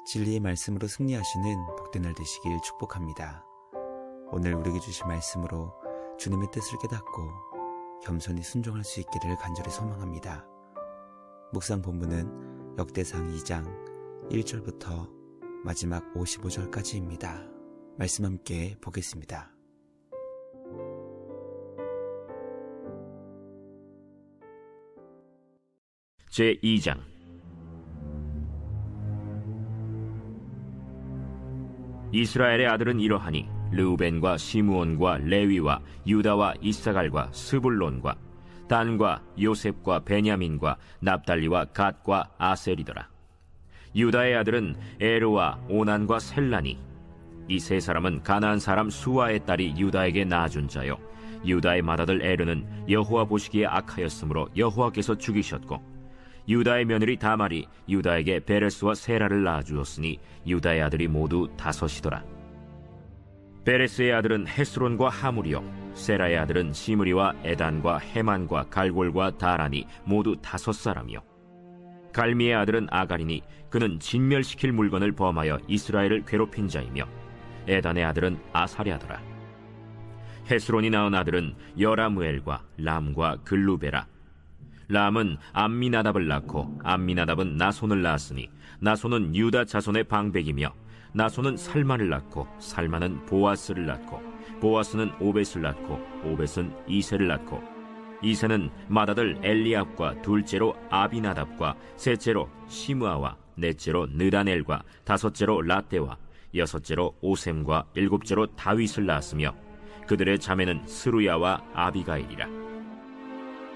진리의 말씀으로 승리하시는 복된 날 되시길 축복합니다. 오늘 우리에게 주신 말씀으로 주님의 뜻을 깨닫고 겸손히 순종할 수 있기를 간절히 소망합니다. 묵상 본문은 역대상 2장 1절부터 마지막 55절까지입니다. 말씀 함께 보겠습니다. 제2장. 이스라엘의 아들은 이러하니 르우벤과 시므온과 레위와 유다와 이사갈과 스불론과 단과 요셉과 베냐민과 납달리와 갓과 아셀이더라. 유다의 아들은 에르와 오난과 셀라니. 이 세 사람은 가나안 사람 수아의 딸이 유다에게 낳아준 자요, 유다의 맏아들 에르는 여호와 보시기에 악하였으므로 여호와께서 죽이셨고, 유다의 며느리 다말이 유다에게 베레스와 세라를 낳아주었으니 유다의 아들이 모두 5이더라. 베레스의 아들은 헤스론과 하물이요, 세라의 아들은 시므리와 에단과 헤만과 갈골과 다라니 모두 5사람이요. 갈미의 아들은 아가리니 그는 진멸시킬 물건을 범하여 이스라엘을 괴롭힌 자이며, 에단의 아들은 아사랴더라. 헤스론이 낳은 아들은 여라무엘과 람과 글루베라. 람은 암미나답을 낳고 암미나답은 나손을 낳았으니 나손은 유다 자손의 방백이며, 나손은 살만을 낳고 살만은 보아스를 낳고 보아스는 오벳을 낳고 오벳은 이세를 낳고, 이세는 맏아들 엘리압과 둘째로 아비나답과 셋째로 시므아와 넷째로 느다넬과 5째로 라떼와 6째로 오셈과 7째로 다윗을 낳았으며, 그들의 자매는 스루야와 아비가일이라.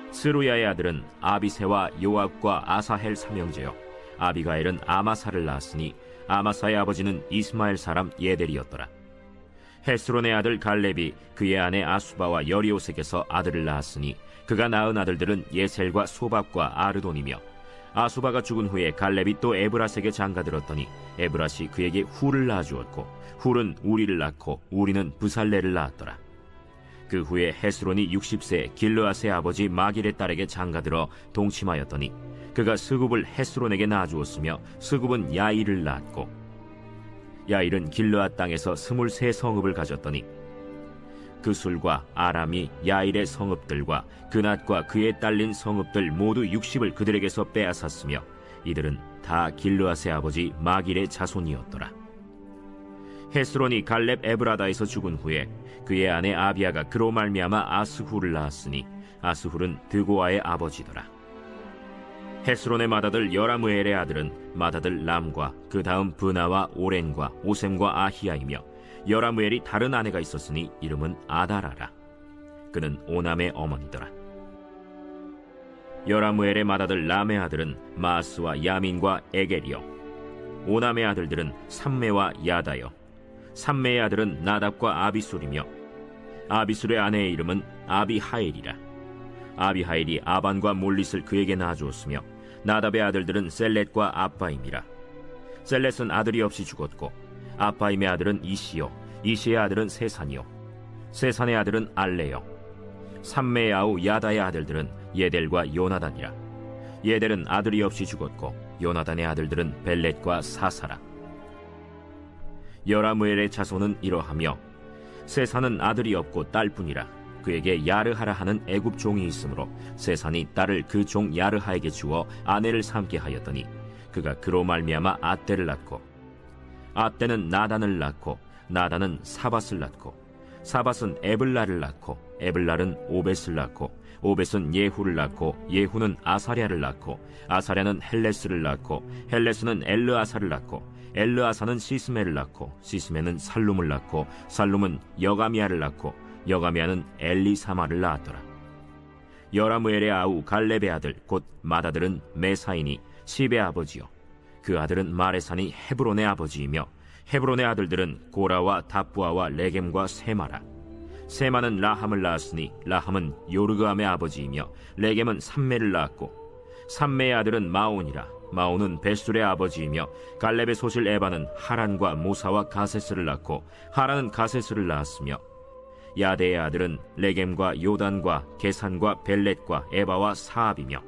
스루야의 아들은 아비세와 요압과 아사헬 3형제요, 아비가일은 아마사를 낳았으니 아마사의 아버지는 이스마엘 사람 예델이었더라. 헤스론의 아들 갈렙이 그의 아내 아수바와 여리오색에서 아들을 낳았으니 그가 낳은 아들들은 예셀과 소밥과 아르돈이며, 아수바가 죽은 후에 갈렙이 또 에브라스에게 장가들었더니 에브라시 그에게 훌을 낳아주었고, 훌은 우리를 낳고 우리는 부살레를 낳았더라. 그 후에 헤스론이 60세 길르앗의 아버지 마길의 딸에게 장가들어 동침하였더니 그가 스굽을 헤스론에게 낳아주었으며, 스굽은 야일을 낳았고, 야일은 길르앗 땅에서 23성읍을 가졌더니 그술과 아람이 야일의 성읍들과 그낫과 그에 딸린 성읍들 모두 60을 그들에게서 빼앗았으며, 이들은 다 길르앗의 아버지 마길의 자손이었더라. 헤스론이 갈렙 에브라다에서 죽은 후에 그의 아내 아비아가 그로 말미암아 아스훌을 낳았으니 아스훌은 드고아의 아버지더라. 헤스론의 맏아들 여라무엘의 아들은 맏아들 람과 그 다음 브나와 오렌과 오셈과 아히야이며, 여라무엘이 다른 아내가 있었으니 이름은 아다라라. 그는 오남의 어머니더라. 여라무엘의 맏아들 람의 아들은 마스와 야민과 에겔이요, 오남의 아들들은 삼메와 야다요, 삼메의 아들은 나답과 아비술이며, 아비술의 아내의 이름은 아비하일이라. 아비하일이 아반과 몰릿을 그에게 낳아주었으며, 나답의 아들들은 셀렛과 아빠임이라. 셀렛은 아들이 없이 죽었고, 아빠임의 아들은 이시요, 이시의 아들은 세산이요, 세산의 아들은 알레요. 삼메의 아우 야다의 아들들은 예델과 요나단이라. 예델은 아들이 없이 죽었고, 요나단의 아들들은 벨렛과 사사라. 여라무엘의 자손은 이러하며, 세산은 아들이 없고 딸뿐이라. 그에게 야르하라 하는 애굽 종이 있으므로 세산이 딸을 그 종 야르하에게 주어 아내를 삼게 하였더니 그가 그로 말미암아 아떼를 낳고, 아떼는 나단을 낳고 나단은 사밧을 낳고, 사밧은 에블라를 낳고 에블랄은 오벳을 낳고, 오벳은 예후를 낳고 예후는 아사랴를 낳고, 아사랴는 헬레스를 낳고 헬레스는 엘르아사를 낳고, 엘르아사는 시스메를 낳고 시스메는 살룸을 낳고, 살룸은 여가미아를 낳고 여가미아는 엘리사마를 낳았더라. 여라무엘의 아우 갈렙의 아들 곧 맏아들은 메사이니 시베의 아버지요, 그 아들은 마레산이 헤브론의 아버지이며, 헤브론의 아들들은 고라와 다부아와 레겜과 세마라. 세마는 라함을 낳았으니 라함은 요르그암의 아버지이며, 레겜은 삼메를 낳았고, 삼메의 아들은 마온이라. 마온은 베술의 아버지이며, 갈렙의 소실 에바는 하란과 모사와 가세스를 낳고, 하란은 가세스를 낳았으며, 야데의 아들은 레겜과 요단과 게산과 벨렛과 에바와 사압이며,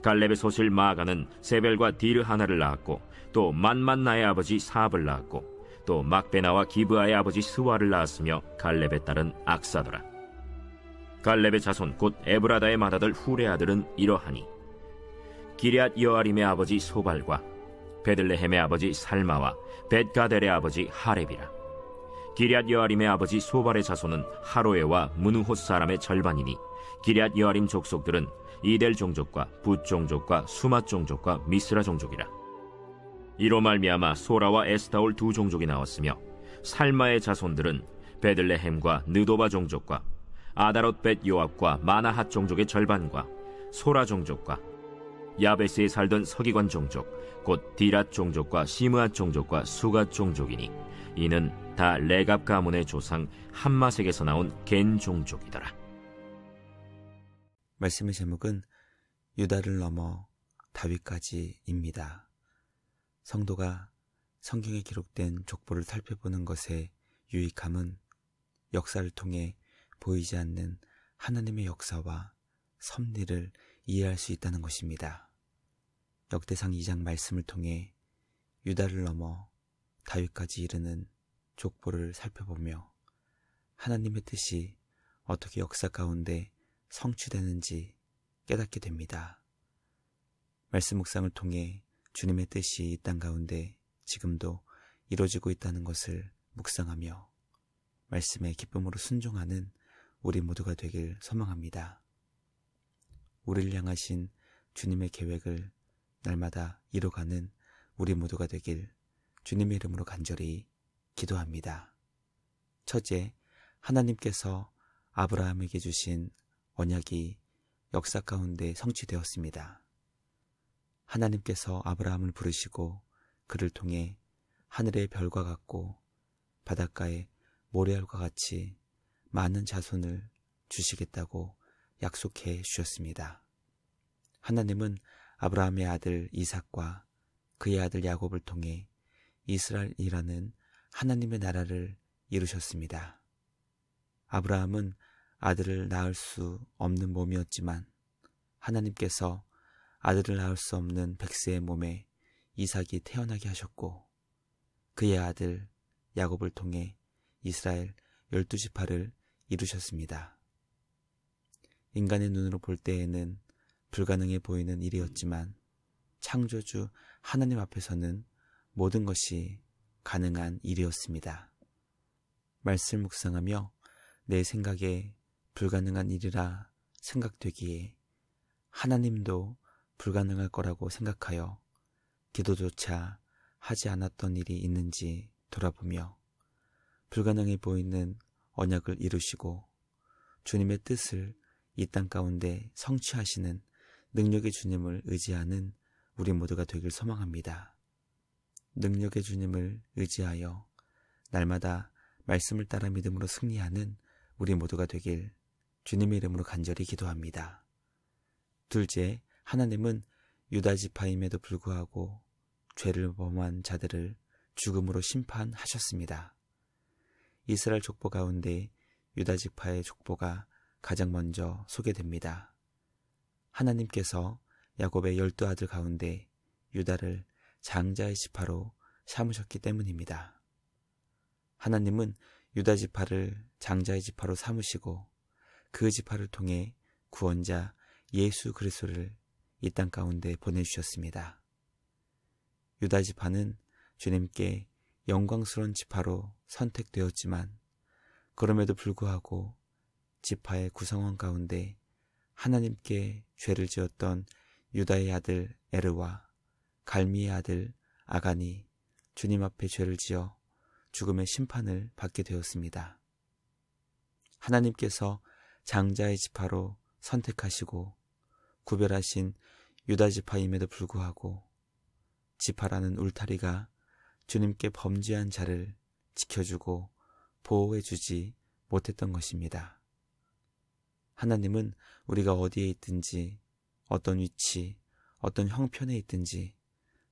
갈렙의 소실 마아가는 세벨과 디르 하나를 낳았고 또 만만나의 아버지 사압을 낳았고 또 막베나와 기브아의 아버지 스와를 낳았으며 갈렙의 딸은 악사더라. 갈렙의 자손 곧 에브라다의 맏아들 훌의 아들은 이러하니 기럇 여아림의 아버지 소발과 베들레헴의 아버지 살마와 벳가델의 아버지 하렙이라. 기럇 여아림의 아버지 소발의 자손은 하로에와 무누톳 사람의 절반이니 기럇 여아림 족속들은 이델 종족과 붓 종족과 수맛 종족과 미스라 종족이라. 이로 말미암아 소라와 에스타올 두 종족이 나왔으며 살마의 자손들은 베들레헴과 느도바 종족과 아다롯 벳 요압과 마나핫 종족의 절반과 소라 종족과 야베스에 살던 서기관 종족 곧 디랏 종족과 시므앗 종족과 수갓 종족이니 이는 다 레갑 가문의 조상 함마색에서 나온 겐 종족이더라. 말씀의 제목은 유다를 넘어 다윗까지입니다. 성도가 성경에 기록된 족보를 살펴보는 것의 유익함은 역사를 통해 보이지 않는 하나님의 역사와 섭리를 이해할 수 있다는 것입니다. 역대상 2장 말씀을 통해 유다를 넘어 다윗까지 이르는 족보를 살펴보며 하나님의 뜻이 어떻게 역사 가운데 성취되는지 깨닫게 됩니다. 말씀 묵상을 통해 주님의 뜻이 이 땅 가운데 지금도 이루어지고 있다는 것을 묵상하며 말씀에 기쁨으로 순종하는 우리 모두가 되길 소망합니다. 우리를 향하신 주님의 계획을 날마다 이뤄가는 우리 모두가 되길 주님의 이름으로 간절히 기도합니다. 첫째, 하나님께서 아브라함에게 주신 언약이 역사 가운데 성취되었습니다. 하나님께서 아브라함을 부르시고 그를 통해 하늘의 별과 같고 바닷가의 모래알과 같이 많은 자손을 주시겠다고 약속해 주셨습니다. 하나님은 아브라함의 아들 이삭과 그의 아들 야곱을 통해 이스라엘이라는 하나님의 나라를 이루셨습니다. 아브라함은 아들을 낳을 수 없는 몸이었지만 하나님께서 아들을 낳을 수 없는 백세의 몸에 이삭이 태어나게 하셨고 그의 아들 야곱을 통해 이스라엘 12지파를 이루셨습니다. 인간의 눈으로 볼 때에는 불가능해 보이는 일이었지만 창조주 하나님 앞에서는 모든 것이 가능한 일이었습니다. 말씀 묵상하며 내 생각에 불가능한 일이라 생각되기에 하나님도 불가능할 거라고 생각하여 기도조차 하지 않았던 일이 있는지 돌아보며 불가능해 보이는 언약을 이루시고 주님의 뜻을 이 땅 가운데 성취하시는 능력의 주님을 의지하는 우리 모두가 되길 소망합니다. 능력의 주님을 의지하여 날마다 말씀을 따라 믿음으로 승리하는 우리 모두가 되길 주님의 이름으로 간절히 기도합니다. 둘째, 하나님은 유다 지파임에도 불구하고 죄를 범한 자들을 죽음으로 심판하셨습니다. 이스라엘 족보 가운데 유다 지파의 족보가 가장 먼저 소개됩니다. 하나님께서 야곱의 12아들 가운데 유다를 장자의 지파로 삼으셨기 때문입니다. 하나님은 유다 지파를 장자의 지파로 삼으시고 그 지파를 통해 구원자 예수 그리스도를 이 땅 가운데 보내주셨습니다. 유다 지파는 주님께 영광스러운 지파로 선택되었지만 그럼에도 불구하고 지파의 구성원 가운데 하나님께 죄를 지었던 유다의 아들 에르와 갈미의 아들 아간이 주님 앞에 죄를 지어 죽음의 심판을 받게 되었습니다. 하나님께서 장자의 지파로 선택하시고 구별하신 유다 지파임에도 불구하고 지파라는 울타리가 주님께 범죄한 자를 지켜주고 보호해주지 못했던 것입니다. 하나님은 우리가 어디에 있든지 어떤 위치, 어떤 형편에 있든지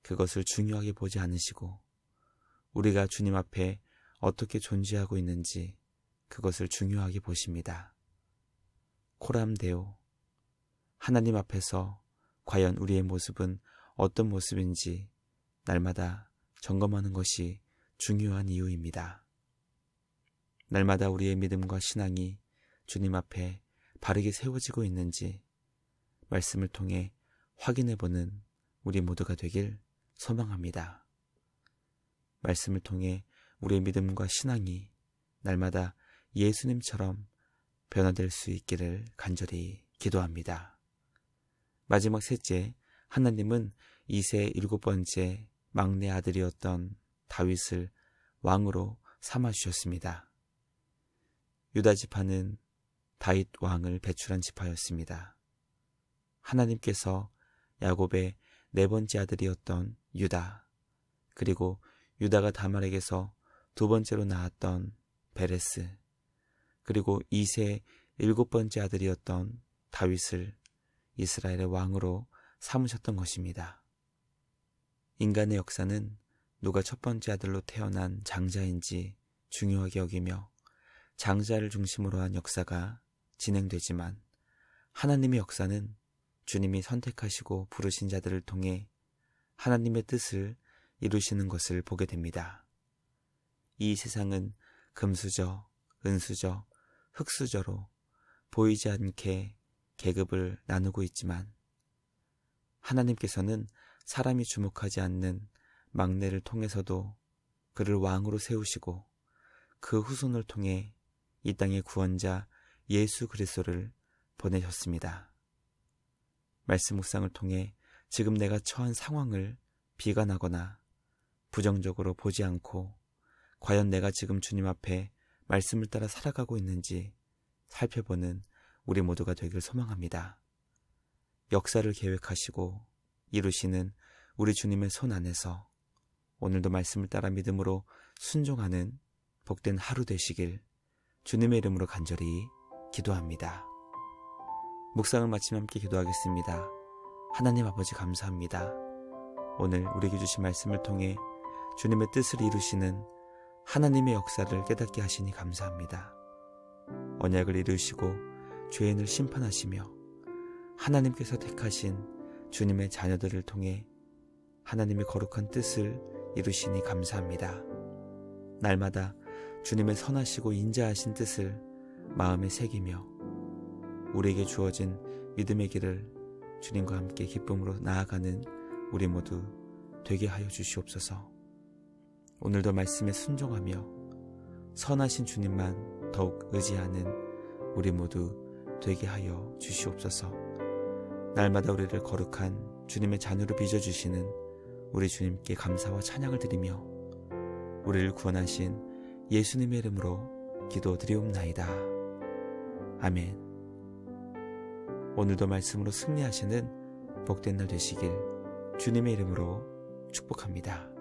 그것을 중요하게 보지 않으시고 우리가 주님 앞에 어떻게 존재하고 있는지 그것을 중요하게 보십니다. 코람 데오, 하나님 앞에서 과연 우리의 모습은 어떤 모습인지 날마다 점검하는 것이 중요한 이유입니다. 날마다 우리의 믿음과 신앙이 주님 앞에 바르게 세워지고 있는지 말씀을 통해 확인해보는 우리 모두가 되길 소망합니다. 말씀을 통해 우리의 믿음과 신앙이 날마다 예수님처럼 변화될 수 있기를 간절히 기도합니다. 마지막 셋째, 하나님은 이세의 7번째 막내 아들이었던 다윗을 왕으로 삼아주셨습니다. 유다 지파는 다윗 왕을 배출한 지파였습니다. 하나님께서 야곱의 4번째 아들이었던 유다, 그리고 유다가 다말에게서 2번째로 낳았던 베레스, 그리고 이세의 7번째 아들이었던 다윗을 이스라엘의 왕으로 삼으셨던 것입니다. 인간의 역사는 누가 첫 번째 아들로 태어난 장자인지 중요하게 여기며 장자를 중심으로 한 역사가 진행되지만 하나님의 역사는 주님이 선택하시고 부르신 자들을 통해 하나님의 뜻을 이루시는 것을 보게 됩니다. 이 세상은 금수저, 은수저, 흙수저로 보이지 않게 계급을 나누고 있지만 하나님께서는 사람이 주목하지 않는 막내를 통해서도 그를 왕으로 세우시고 그 후손을 통해 이 땅의 구원자 예수 그리스도를 보내셨습니다. 말씀 묵상을 통해 지금 내가 처한 상황을 비관하거나 부정적으로 보지 않고 과연 내가 지금 주님 앞에 말씀을 따라 살아가고 있는지 살펴보는 우리 모두가 되길 소망합니다. 역사를 계획하시고 이루시는 우리 주님의 손 안에서 오늘도 말씀을 따라 믿음으로 순종하는 복된 하루 되시길 주님의 이름으로 간절히 기도합니다. 묵상을 마치며 함께 기도하겠습니다. 하나님 아버지 감사합니다. 오늘 우리에게 주신 말씀을 통해 주님의 뜻을 이루시는 하나님의 역사를 깨닫게 하시니 감사합니다. 언약을 이루시고 죄인을 심판하시며 하나님께서 택하신 주님의 자녀들을 통해 하나님의 거룩한 뜻을 이루시니 감사합니다. 날마다 주님의 선하시고 인자하신 뜻을 마음에 새기며 우리에게 주어진 믿음의 길을 주님과 함께 기쁨으로 나아가는 우리 모두 되게 하여 주시옵소서. 오늘도 말씀에 순종하며 선하신 주님만 더욱 의지하는 우리 모두 되게 하여 주시옵소서. 날마다 우리를 거룩한 주님의 자녀로 빚어주시는 우리 주님께 감사와 찬양을 드리며 우리를 구원하신 예수님의 이름으로 기도드리옵나이다. 아멘. 오늘도 말씀으로 승리하시는 복된 날 되시길 주님의 이름으로 축복합니다.